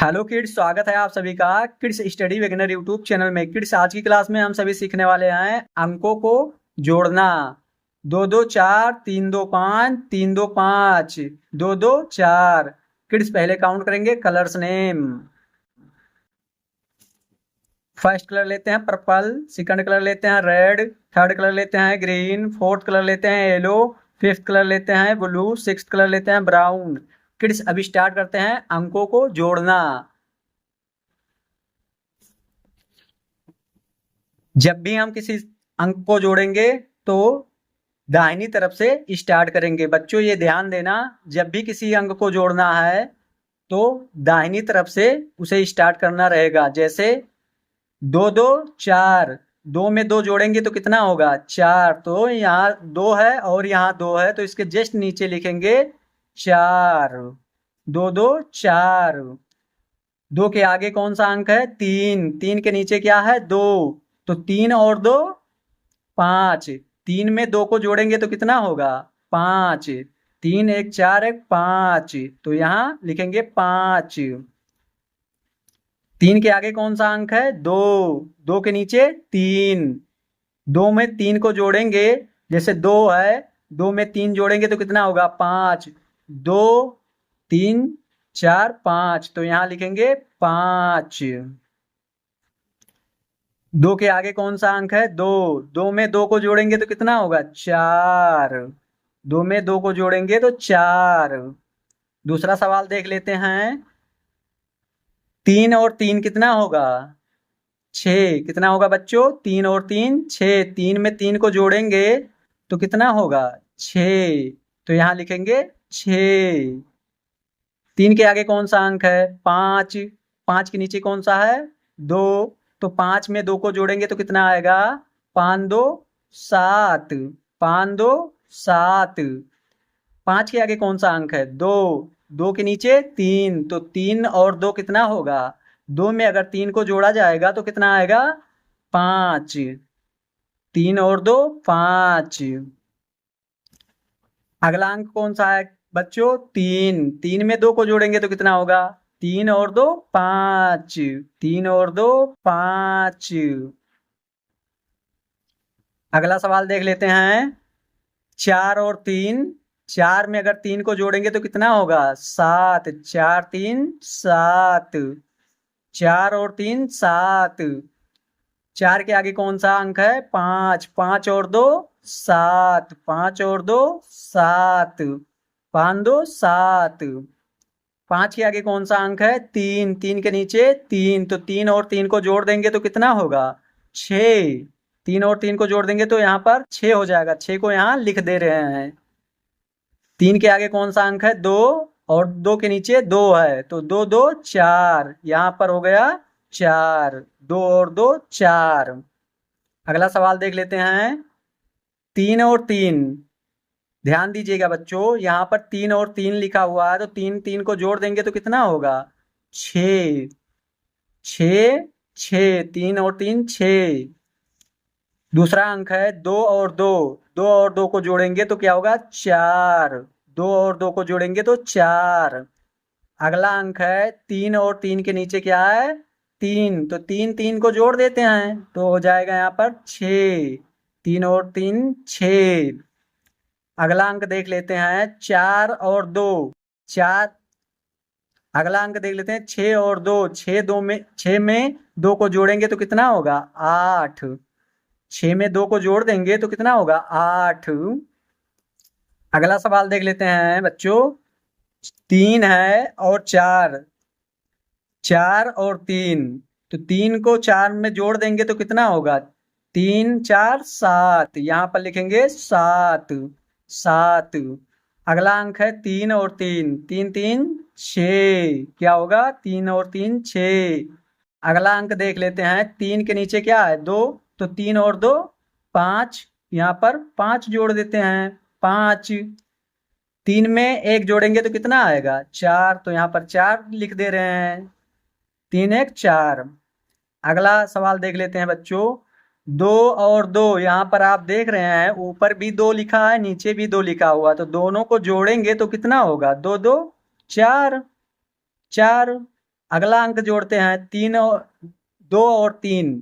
Hello kids, स्वागत है आप सभी का kids study beginner YouTube channel में। किड्स, आज की क्लास में हम सभी सीखने वाले हैं अंकों को जोड़ना। दो दो चार, तीन दो पाँच, तीन दो पाँच, दो दो चार। किड्स, पहले काउंट करेंगे कलर्स नेम। फर्स्ट कलर लेते हैं पर्पल, सेकंड कलर लेते हैं रेड, थर्ड कलर लेते हैं ग्रीन, फोर्थ कलर लेते हैं येलो, फिफ्थ कलर लेते हैं ब्लू, सिक्स्थ कलर लेते हैं ब्राउन। किड्स, अभी स्टार्ट करते हैं अंकों को जोड़ना। जब भी हम किसी अंक को जोड़ेंगे तो दाहिनी तरफ से स्टार्ट करेंगे। बच्चों, ये ध्यान देना, जब भी किसी अंक को जोड़ना है तो दाहिनी तरफ से उसे स्टार्ट करना रहेगा। जैसे दो दो चार, दो में दो जोड़ेंगे तो कितना होगा? चार। तो यहाँ दो है और यहाँ दो है, तो इसके जस्ट नीचे लिखेंगे चार। दो दो चार। दो के आगे कौन सा अंक है? तीन। तीन के नीचे क्या है? दो। तो तीन और दो पांच। तीन में दो को जोड़ेंगे तो कितना होगा? पांच। तीन एक चार एक पांच, तो यहाँ लिखेंगे पांच। तीन के आगे कौन सा अंक है? दो। दो के नीचे तीन। दो में तीन को जोड़ेंगे, जैसे दो है, दो में तीन जोड़ेंगे तो कितना होगा? पांच। दो तीन चार पांच, तो यहाँ लिखेंगे पांच। दो के आगे कौन सा अंक है? दो। दो में दो को जोड़ेंगे तो कितना होगा? चार। दो में दो को जोड़ेंगे तो चार। दूसरा सवाल देख लेते हैं। तीन और तीन कितना होगा? छः। कितना होगा बच्चों? तीन और तीन छः। तीन में तीन को जोड़ेंगे तो कितना होगा? छः। तो यहाँ लिखेंगे छः। तीन के आगे कौन सा अंक है? पाँच। पाँच के नीचे कौन सा है? दो। तो पाँच में दो को जोड़ेंगे तो कितना आएगा? पाँच दो सात। पाँच दो सात। पाँच के आगे कौन सा अंक है? दो। दो के नीचे तीन, तो तीन और दो कितना होगा? दो में अगर तीन को जोड़ा जाएगा तो कितना आएगा? पाँच। तीन और दो पाँच। अगला अंक कौन सा है बच्चों? तीन। तीन में दो को जोड़ेंगे तो कितना होगा? तीन और दो पाँच। तीन और दो पाँच। अगला सवाल देख लेते हैं। चार और तीन। चार में अगर तीन को जोड़ेंगे तो कितना होगा? सात। चार तीन सात। चार और तीन सात। चार के आगे कौन सा अंक है? पाँच। पाँच और दो सात। पाँच और दो सात। पाँच दो सात। पाँच के आगे कौन सा अंक है? तीन। तीन के नीचे तीन, तो तीन और तीन को जोड़ देंगे तो कितना होगा? छः। तीन और तीन को जोड़ देंगे तो यहाँ पर छः हो जाएगा। छः को यहाँ लिख दे रहे हैं। तीन के आगे कौन सा अंक है? दो। और दो के नीचे दो है, तो दो दो चार, यहाँ पर हो गया चार। दो और दो चार। अगला सवाल देख लेते हैं। तीन और तीन। ध्यान दीजिएगा बच्चों, यहाँ पर तीन और तीन लिखा हुआ है, तो तीन तीन को जोड़ देंगे तो कितना होगा? छ। छ छ। तीन और तीन छः। दूसरा अंक है दो और दो। दो और दो को जोड़ेंगे तो क्या होगा? चार। दो और दो को जोड़ेंगे तो चार। अगला अंक है तीन और तीन के नीचे क्या है? तीन। तो तीन तीन को जोड़ देते हैं तो हो जाएगा यहाँ पर छः। तीन और तीन छः। अगला अंक देख लेते हैं। चार और दो। चार। अगला अंक देख लेते हैं। छः और दो। छः में दो को जोड़ेंगे तो कितना होगा? आठ। छः में दो को जोड़ देंगे तो कितना होगा? आठ। अगला सवाल देख लेते हैं बच्चों। तीन है और चार। चार और तीन। तो तीन को चार में जोड़ देंगे तो कितना होगा? तीन चार सात। यहाँ पर लिखेंगे सात। सात। अगला अंक है तीन और तीन। तीन तीन छः। क्या होगा? तीन और तीन छः। अगला अंक देख लेते हैं। तीन के नीचे क्या है? दो। तो तीन और दो पाँच। यहाँ पर पाँच जोड़ देते हैं। पाँच। तीन में एक जोड़ेंगे तो कितना आएगा? चार। तो यहाँ पर चार लिख दे रहे हैं। तीन एक चार। अगला सवाल देख लेते हैं बच्चों। दो और दो, यहाँ पर आप देख रहे हैं ऊपर भी दो लिखा है, नीचे भी दो लिखा हुआ, तो दोनों को जोड़ेंगे तो कितना होगा? दो दो चार। चार। अगला अंक जोड़ते हैं 3 और 2 और 3।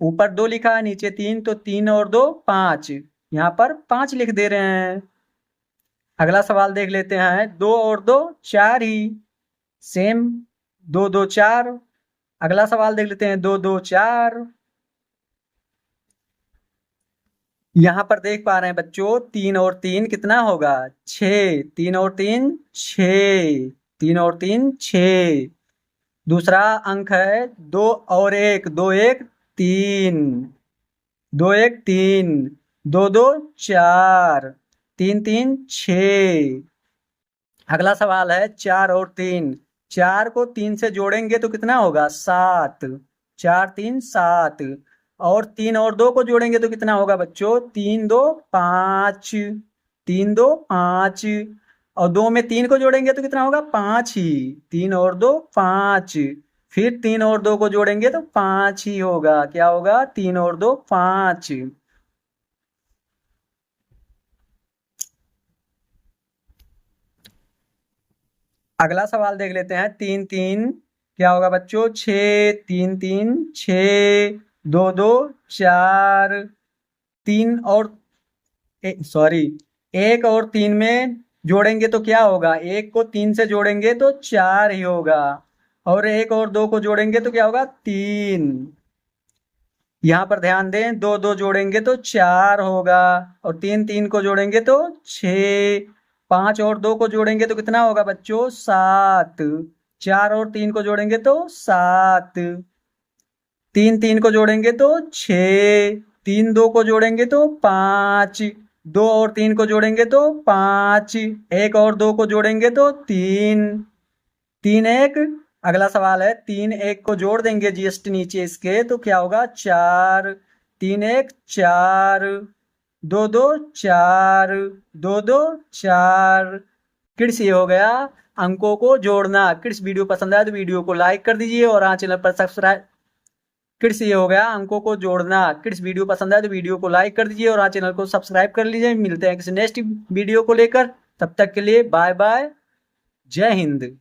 ऊपर 2 लिखा है, नीचे 3, तो 3 और 2 5। यहाँ पर 5 लिख दे रहे हैं। अगला सवाल देख लेते हैं। 2 और 2 4 ही, सेम। 2 2 4। अगला सवाल देख लेते हैं। 2 2 4। यहाँ पर देख पा रहे हैं बच्चों, 3 और 3 कितना होगा? 6। 3 और 3 6। 3 और 3 6। दूसरा अंक है 2 और 1। 2 1 3। 2 1 3। 2 2 4। 3 3 6। अगला सवाल है 4 और 3। 4 को 3 से जोड़ेंगे तो कितना होगा? 7। 4 3 7। और 3 और 2 को जोड़ेंगे तो कितना होगा बच्चों? 3 2 5। 3 2 5। और 2 में 3 को जोड़ेंगे तो कितना होगा? 5 ही। 3 और 2 5। फिर 3 और 2 को जोड़ेंगे तो 5 ही होगा। क्या होगा? 3 और 2 5। अगला सवाल देख लेते हैं। 3 3 क्या होगा बच्चों? 6। 3 3 6। 2 2 4। 3 और सॉरी, 1 और 3 में जोड़ेंगे तो क्या होगा? 1 को 3 से जोड़ेंगे तो 4 ही होगा। और 1 और 2 को जोड़ेंगे तो क्या होगा? 3। यहाँ पर ध्यान दें, 2 2 जोड़ेंगे तो 4 होगा। और 3 3 को जोड़ेंगे तो 6। 5 और 2 को जोड़ेंगे तो कितना होगा बच्चों? 7। 4 और 3 को जोड़ेंगे तो 7। 3 3 को जोड़ेंगे तो 6। 3 2 को जोड़ेंगे तो 5। 2 और 3 को जोड़ेंगे तो 5। 1 और 2 को जोड़ेंगे तो 3। 3 1। अगला सवाल है, 3 1 को जोड़ देंगे जीएसटी नीचे इसके तो क्या होगा? 4। 3 1 4। 2 2 4। 2 2 4। किड्स ये हो गया अंकों को जोड़ना। किड्स वीडियो पसंद आया तो वीडियो को लाइक कर दीजिए और हाँ चैनल पर सब्सक्राइब। किड्स ये हो गया अंकों को जोड़ना। किड्स वीडियो पसंद आया तो वीडियो को लाइक कर दीजिए और हाँ चैनल को सब्सक्राइब कर लीजिए। मिलते हैं किसी नेक्स्ट वीडियो को लेकर। तब तक के लिए बाय बाय। जय हिंद।